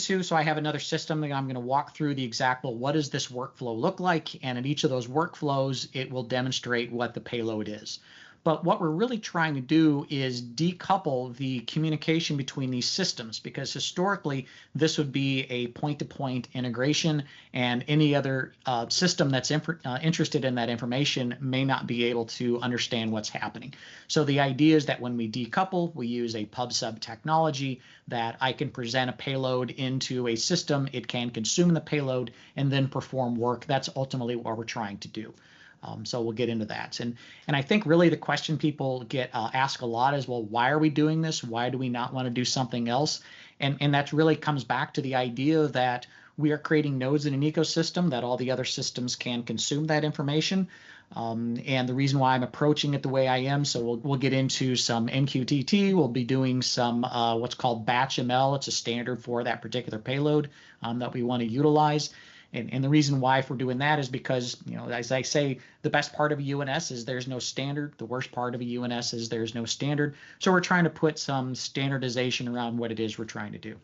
into, so I have another system that I'm going to walk through the exact, well, what does this workflow look like? And in each of those workflows, it will demonstrate what the payload is. But what we're really trying to do is decouple the communication between these systems, because historically this would be a point-to-point integration, and any other system that's interested in that information may not be able to understand what's happening. So the idea is that when we decouple, we use a pub-sub technology that I can present a payload into a system, it can consume the payload and then perform work. That's ultimately what we're trying to do. So we'll get into that. And I think really the question people get asked a lot is, well, why are we doing this? Why do we not want to do something else? And that really comes back to the idea that we are creating nodes in an ecosystem that all the other systems can consume that information. And the reason why I'm approaching it the way I am, so we'll get into some MQTT. We'll be doing some what's called batch ML. It's a standard for that particular payload that we want to utilize. And the reason why if we're doing that is because, you know, as I say, the best part of a UNS is there's no standard. The worst part of a UNS is there's no standard. So we're trying to put some standardization around what it is we're trying to do.